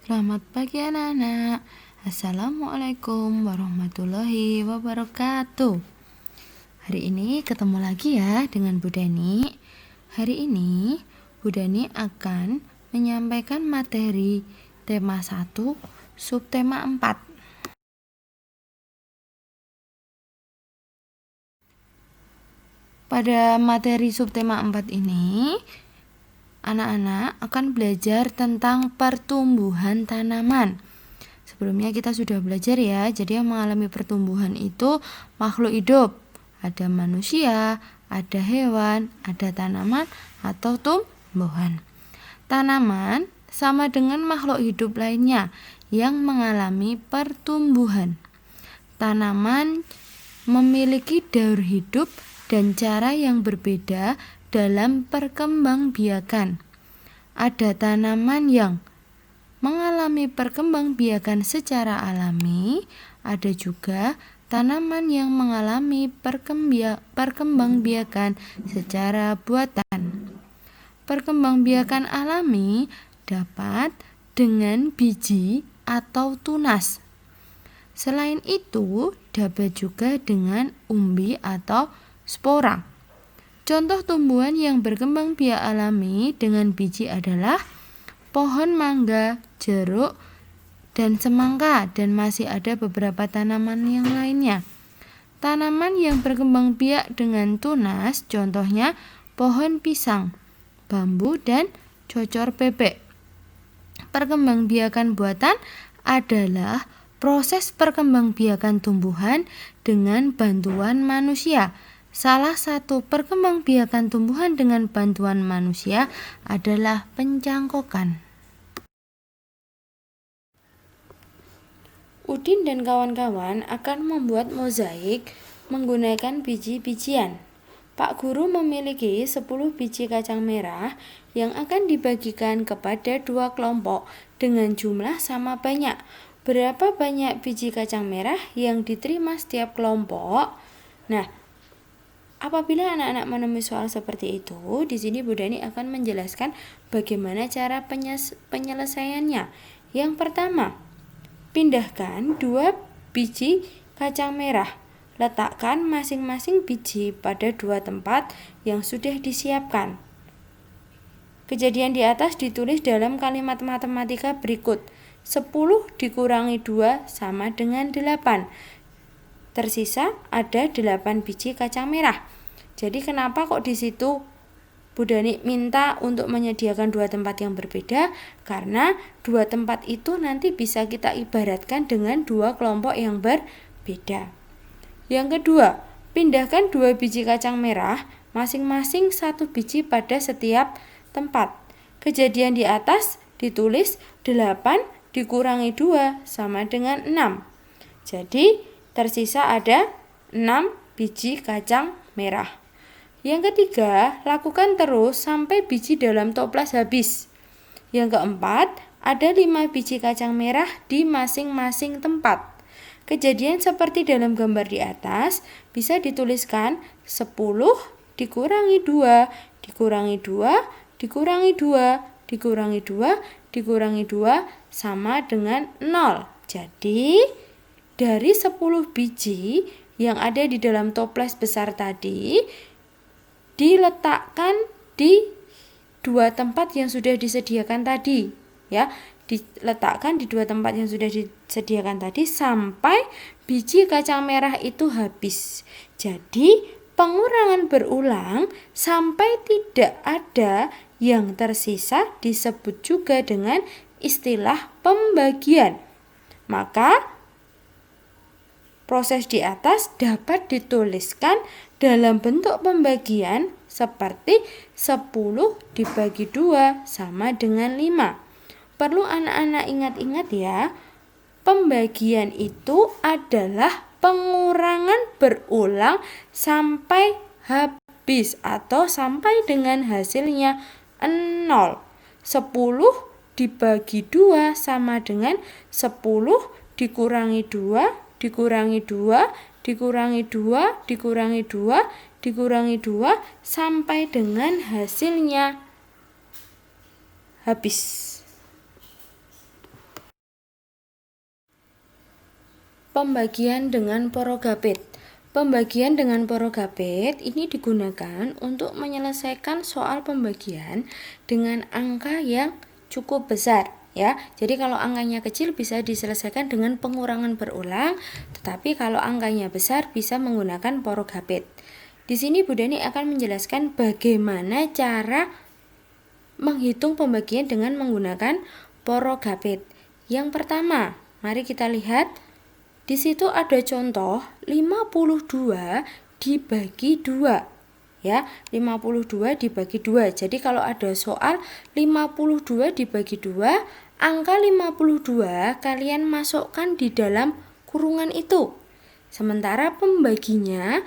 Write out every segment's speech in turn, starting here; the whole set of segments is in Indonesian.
Selamat pagi anak-anak. Assalamualaikum warahmatullahi wabarakatuh. Hari ini ketemu lagi ya dengan Bu Dani. Hari ini Bu Dani akan menyampaikan materi tema 1, subtema 4. Pada materi subtema 4 ini, anak-anak akan belajar tentang pertumbuhan tanaman. Sebelumnya kita sudah belajar ya, jadi yang mengalami pertumbuhan itu makhluk hidup. Ada manusia, ada hewan, ada tanaman atau tumbuhan. Tanaman sama dengan makhluk hidup lainnya yang mengalami pertumbuhan. Tanaman memiliki daur hidup dan cara yang berbeda dalam perkembangbiakan. Ada tanaman yang mengalami perkembangbiakan secara alami, ada juga tanaman yang mengalami perkembangbiakan secara buatan. Perkembangbiakan alami dapat dengan biji atau tunas. Selain itu, dapat juga dengan umbi atau spora. Contoh tumbuhan yang berkembang biak alami dengan biji adalah pohon mangga, jeruk, dan semangka, dan masih ada beberapa tanaman yang lainnya. Tanaman yang berkembang biak dengan tunas, contohnya pohon pisang, bambu, dan cocor bebek. Perkembangbiakan buatan adalah proses perkembangbiakan tumbuhan dengan bantuan manusia. Salah satu perkembangbiakan tumbuhan dengan bantuan manusia adalah pencangkokan. Udin dan kawan-kawan akan membuat mozaik menggunakan biji-bijian. Pak Guru memiliki 10 biji kacang merah yang akan dibagikan kepada 2 kelompok dengan jumlah sama banyak. Berapa banyak biji kacang merah yang diterima setiap kelompok? Nah, apabila anak-anak menemui soal seperti itu, di sini Bu Dani akan menjelaskan bagaimana cara penyelesaiannya. Yang pertama, pindahkan 2 biji kacang merah. Letakkan masing-masing biji pada 2 tempat yang sudah disiapkan. Kejadian di atas ditulis dalam kalimat matematika berikut. 10 dikurangi 2 sama dengan 8. Tersisa ada 8 biji kacang merah. Jadi kenapa kok di situ Bu Dani minta untuk menyediakan 2 tempat yang berbeda? Karena 2 tempat itu nanti bisa kita ibaratkan dengan 2 kelompok yang berbeda. Yang kedua, pindahkan 2 biji kacang merah, masing-masing 1 biji pada setiap tempat. Kejadian di atas ditulis 8 dikurangi 2 sama dengan 6. Jadi tersisa ada 6 biji kacang merah. Yang ketiga, lakukan terus sampai biji dalam toples habis. Yang keempat, ada 5 biji kacang merah di masing-masing tempat. Kejadian seperti dalam gambar di atas bisa dituliskan 10 dikurangi 2, dikurangi 2, dikurangi 2, dikurangi 2, dikurangi 2 sama dengan 0. Jadi, dari 10 biji yang ada di dalam toples besar tadi diletakkan di 2 tempat yang sudah disediakan tadi, ya. Diletakkan di 2 tempat yang sudah disediakan tadi sampai biji kacang merah itu habis. Jadi, pengurangan berulang sampai tidak ada yang tersisa disebut juga dengan istilah pembagian. Maka proses di atas dapat dituliskan dalam bentuk pembagian seperti 10 dibagi 2 sama dengan 5. Perlu anak-anak ingat-ingat ya, pembagian itu adalah pengurangan berulang sampai habis atau sampai dengan hasilnya 0. 10 dibagi 2 sama dengan 10 dikurangi 2 dikurangi 2, dikurangi 2, dikurangi 2, dikurangi 2 sampai dengan hasilnya habis. Pembagian dengan porogapit. Pembagian dengan porogapit ini digunakan untuk menyelesaikan soal pembagian dengan angka yang cukup besar, ya. Jadi kalau angkanya kecil bisa diselesaikan dengan pengurangan berulang, tetapi kalau angkanya besar bisa menggunakan porogapit. Di sini Bu Dani akan menjelaskan bagaimana cara menghitung pembagian dengan menggunakan porogapit. Yang pertama, mari kita lihat. Di situ ada contoh 52 dibagi 2. Ya, 52 dibagi 2. Jadi kalau ada soal 52 dibagi 2, angka 52 kalian masukkan di dalam kurungan itu. Sementara pembaginya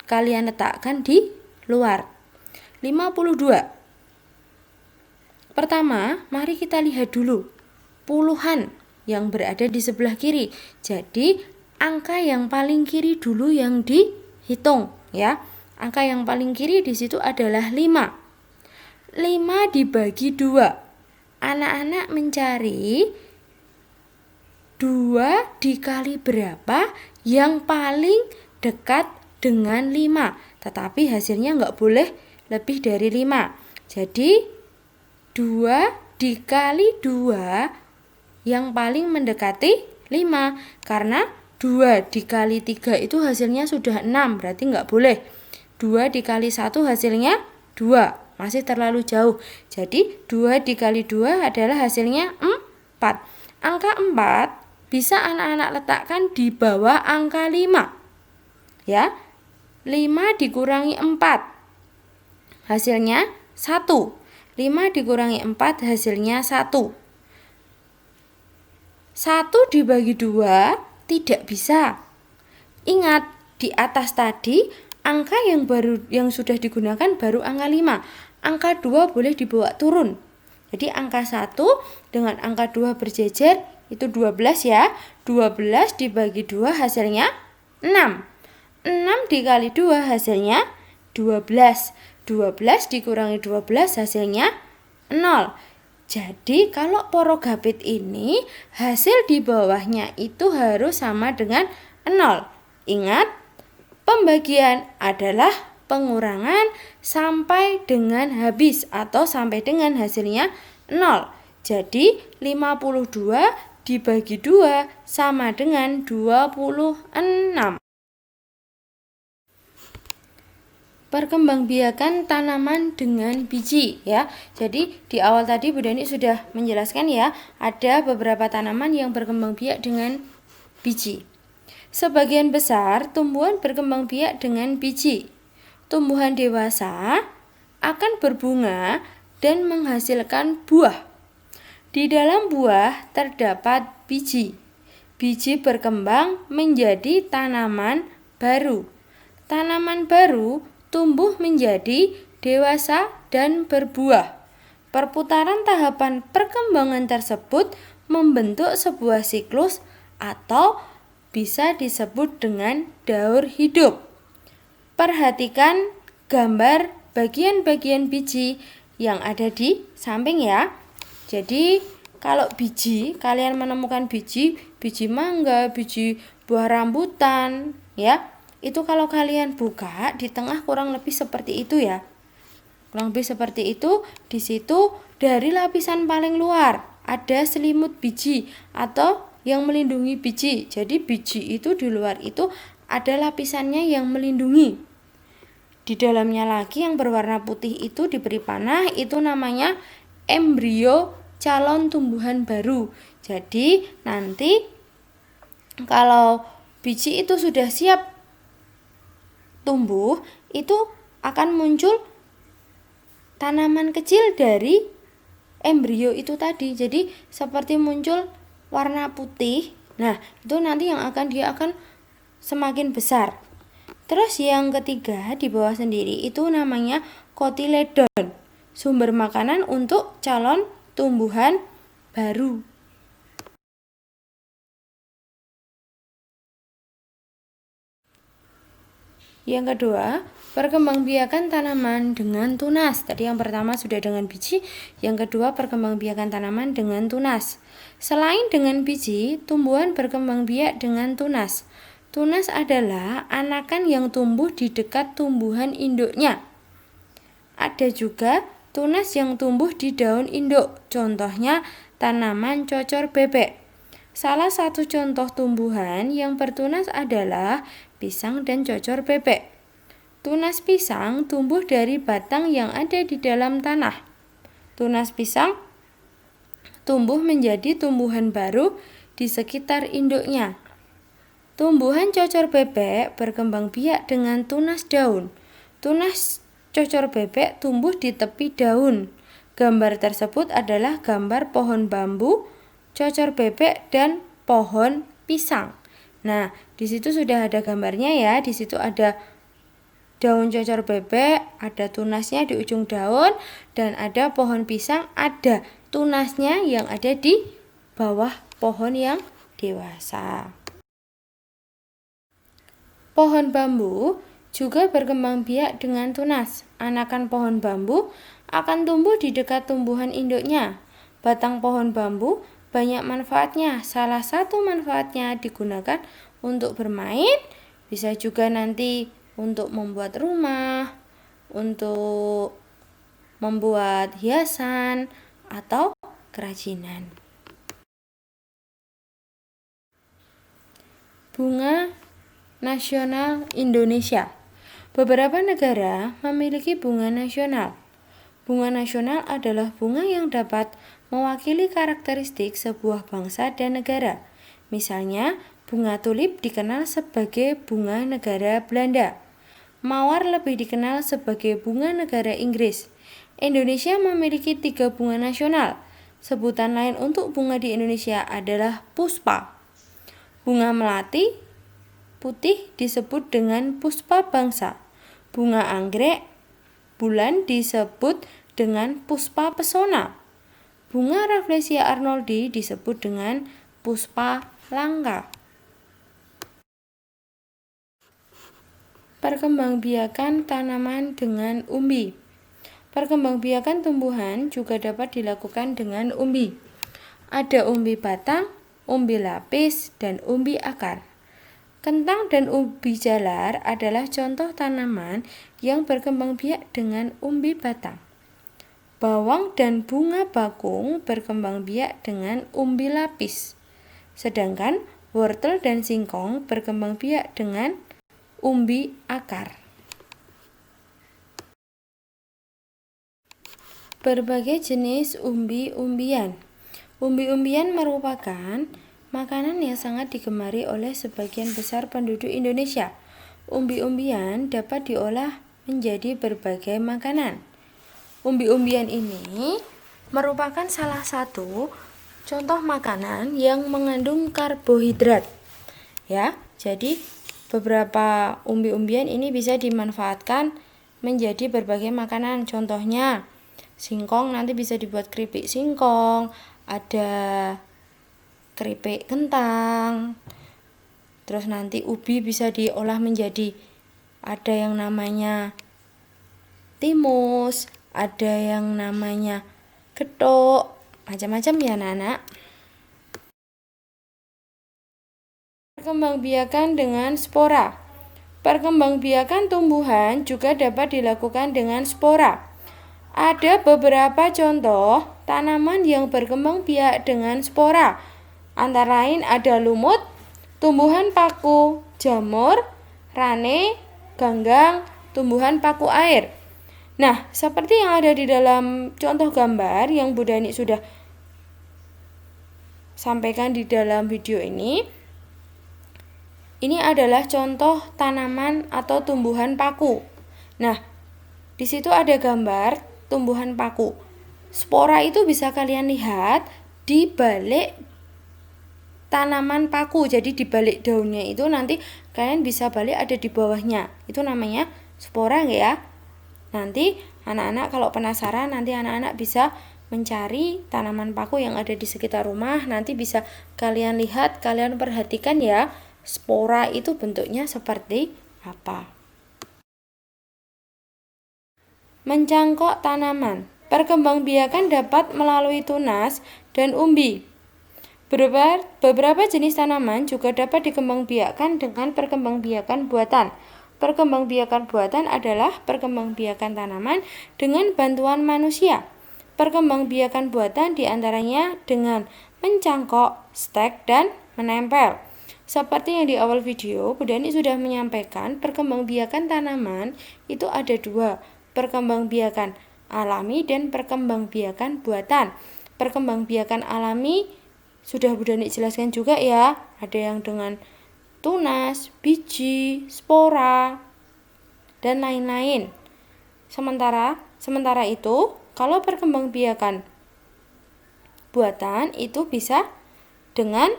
kalian letakkan di luar. 52. Pertama, mari kita lihat dulu puluhan yang berada di sebelah kiri. Jadi angka yang paling kiri dulu yang dihitung, ya. Angka yang paling kiri di situ adalah 5. 5 dibagi 2. Anak-anak mencari 2 dikali berapa yang paling dekat dengan 5. Tetapi hasilnya nggak boleh lebih dari 5. Jadi 2 dikali 2 yang paling mendekati 5, karena 2 dikali 3 itu hasilnya sudah 6, berarti nggak boleh. 2 dikali 1 hasilnya 2, masih terlalu jauh. Jadi 2 dikali 2 adalah hasilnya 4. Angka 4 bisa anak-anak letakkan di bawah angka 5. Ya, 5 dikurangi 4 hasilnya 1. 5 dikurangi 4 hasilnya 1. 1 dibagi 2 tidak bisa. Ingat, di atas tadi angka yang sudah digunakan baru angka 5. Angka 2 boleh dibawa turun. Jadi angka 1 dengan angka 2 berjejer itu 12, ya. 12 dibagi 2 hasilnya 6. 6 dikali 2 hasilnya 12. 12 dikurangi 12 hasilnya 0. Jadi kalau porogapit ini hasil di bawahnya itu harus sama dengan 0. Ingat, pembagian adalah pengurangan sampai dengan habis atau sampai dengan hasilnya 0. Jadi 52 dibagi 2 sama dengan 26. Perkembangbiakan tanaman dengan biji, ya. Jadi di awal tadi Bu Dani sudah menjelaskan, ya, ada beberapa tanaman yang berkembang biak dengan biji. Sebagian besar tumbuhan berkembang biak dengan biji. Tumbuhan dewasa akan berbunga dan menghasilkan buah. Di dalam buah terdapat biji. Biji berkembang menjadi tanaman baru. Tanaman baru tumbuh menjadi dewasa dan berbuah. Perputaran tahapan perkembangan tersebut membentuk sebuah siklus atau bisa disebut dengan daur hidup. Perhatikan gambar bagian-bagian biji yang ada di samping, ya. Jadi kalau biji, kalian menemukan biji mangga, biji buah rambutan, ya. Itu kalau kalian buka di tengah kurang lebih seperti itu, ya. Kurang lebih seperti itu. Di situ dari lapisan paling luar ada selimut biji atau yang melindungi biji. Jadi biji itu di luar itu ada lapisannya yang melindungi. Di dalamnya lagi yang berwarna putih itu diberi panah, itu namanya embrio calon tumbuhan baru. Jadi nanti kalau biji itu sudah siap tumbuh, itu akan muncul tanaman kecil dari embrio itu tadi. Jadi seperti muncul warna putih. Nah, itu nanti dia akan semakin besar. Terus yang ketiga di bawah sendiri itu namanya kotiledon, sumber makanan untuk calon tumbuhan baru. Yang kedua, perkembangbiakan tanaman dengan tunas. Tadi yang pertama sudah dengan biji, yang kedua perkembangbiakan tanaman dengan tunas. Selain dengan biji, tumbuhan berkembang biak dengan tunas. Tunas adalah anakan yang tumbuh di dekat tumbuhan induknya. Ada juga tunas yang tumbuh di daun induk. Contohnya tanaman cocor bebek. Salah satu contoh tumbuhan yang bertunas adalah pisang dan cocor bebek. Tunas pisang tumbuh dari batang yang ada di dalam tanah. Tunas pisang tumbuh menjadi tumbuhan baru di sekitar induknya. Tumbuhan cocor bebek berkembang biak dengan tunas daun. Tunas cocor bebek tumbuh di tepi daun. Gambar tersebut adalah gambar pohon bambu, cocor bebek, dan pohon pisang. Nah, di situ sudah ada gambarnya ya. Di situ ada daun cocor bebek, ada tunasnya di ujung daun, dan ada pohon pisang, ada tunasnya yang ada di bawah pohon yang dewasa. Pohon bambu juga berkembang biak dengan tunas. Anakan pohon bambu akan tumbuh di dekat tumbuhan induknya. Batang pohon bambu banyak manfaatnya. Salah satu manfaatnya digunakan untuk bermain, bisa juga nanti untuk membuat rumah, untuk membuat hiasan, atau kerajinan. Bunga nasional Indonesia. Beberapa negara memiliki bunga nasional. Bunga nasional adalah bunga yang dapat mewakili karakteristik sebuah bangsa dan negara. Misalnya, bunga tulip dikenal sebagai bunga negara Belanda. Mawar lebih dikenal sebagai bunga negara Inggris. Indonesia memiliki 3 bunga nasional. Sebutan lain untuk bunga di Indonesia adalah puspa. Bunga melati putih disebut dengan puspa bangsa. Bunga anggrek bulan disebut dengan puspa pesona. Bunga Rafflesia arnoldi disebut dengan puspa langka. Perkembangbiakan tanaman dengan umbi. Perkembangbiakan tumbuhan juga dapat dilakukan dengan umbi. Ada umbi batang, umbi lapis, dan umbi akar. Kentang dan umbi jalar adalah contoh tanaman yang berkembang biak dengan umbi batang. Bawang dan bunga bakung berkembang biak dengan umbi lapis. Sedangkan wortel dan singkong berkembang biak dengan umbi akar. Berbagai jenis umbi-umbian. Umbi-umbian merupakan makanan yang sangat digemari oleh sebagian besar penduduk Indonesia. Umbi-umbian dapat diolah menjadi berbagai makanan. Umbi-umbian ini merupakan salah satu contoh makanan yang mengandung karbohidrat. Ya, jadi beberapa umbi-umbian ini bisa dimanfaatkan menjadi berbagai makanan. Contohnya, singkong nanti bisa dibuat keripik singkong, ada keripik kentang. Terus nanti ubi bisa diolah menjadi ada yang namanya timus, ada yang namanya gethuk, macam-macam ya anak-anak. Perkembangbiakan dengan spora. Perkembangbiakan tumbuhan juga dapat dilakukan dengan spora. Ada beberapa contoh tanaman yang berkembang biak dengan spora. Antara lain ada lumut, tumbuhan paku, jamur, rane, ganggang, tumbuhan paku air. Nah, seperti yang ada di dalam contoh gambar yang Bu Dani sudah sampaikan di dalam video ini adalah contoh tanaman atau tumbuhan paku. Nah, di situ ada gambar tumbuhan paku. Spora itu bisa kalian lihat di balik tanaman paku. Jadi di balik daunnya itu nanti kalian bisa balik ada di bawahnya. Itu namanya spora enggak ya? Nanti anak-anak kalau penasaran, nanti anak-anak bisa mencari tanaman paku yang ada di sekitar rumah. Nanti bisa kalian lihat, kalian perhatikan ya, spora itu bentuknya seperti apa. Mencangkok tanaman. Perkembangbiakan dapat melalui tunas dan umbi. Beberapa jenis tanaman juga dapat dikembangbiakan dengan perkembangbiakan buatan. Perkembangbiakan buatan adalah perkembangbiakan tanaman dengan bantuan manusia. Perkembangbiakan buatan diantaranya dengan mencangkok, stek, dan menempel. Seperti yang di awal video, Bu Dani sudah menyampaikan perkembangbiakan tanaman itu ada dua, perkembangbiakan alami dan perkembangbiakan buatan. Perkembangbiakan alami sudah Bu Dani jelaskan juga ya, ada yang dengan tunas, biji, spora, dan lain-lain. Sementara itu, kalau perkembangbiakan buatan itu bisa dengan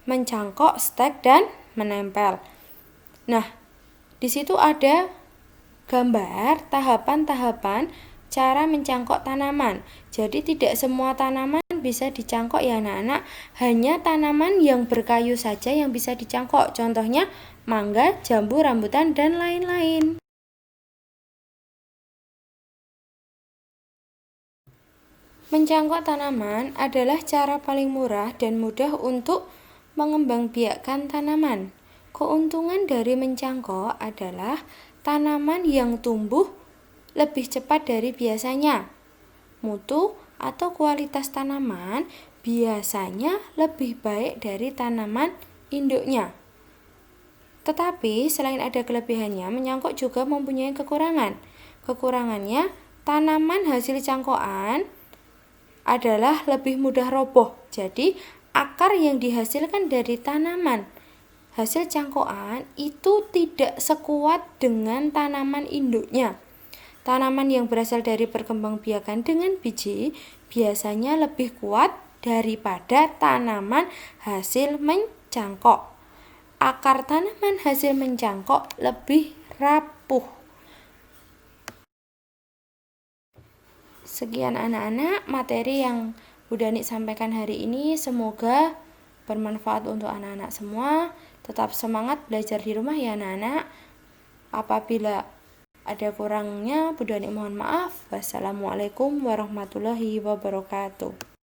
mencangkok, stek, dan menempel. Nah, di situ ada gambar tahapan-tahapan cara mencangkok tanaman. Jadi tidak semua tanaman bisa dicangkok ya anak-anak, hanya tanaman yang berkayu saja yang bisa dicangkok. Contohnya mangga, jambu, rambutan, dan lain-lain. Mencangkok tanaman adalah cara paling murah dan mudah untuk mengembangbiakkan tanaman. Keuntungan dari mencangkok adalah tanaman yang tumbuh lebih cepat dari biasanya. Mutu atau kualitas tanaman biasanya lebih baik dari tanaman induknya. Tetapi selain ada kelebihannya, mencangkok juga mempunyai kekurangan. Kekurangannya, tanaman hasil cangkokan adalah lebih mudah roboh. Jadi, akar yang dihasilkan dari tanaman hasil cangkokan itu tidak sekuat dengan tanaman induknya. Tanaman yang berasal dari perkembangbiakan dengan biji biasanya lebih kuat daripada tanaman hasil mencangkok. Akar tanaman hasil mencangkok lebih rapuh. Sekian anak-anak materi yang Bu Dani sampaikan hari ini, semoga bermanfaat untuk anak-anak semua. Tetap semangat belajar di rumah ya anak-anak. Apabila ada kurangnya, Bu Dani mohon maaf. Wassalamualaikum warahmatullahi wabarakatuh.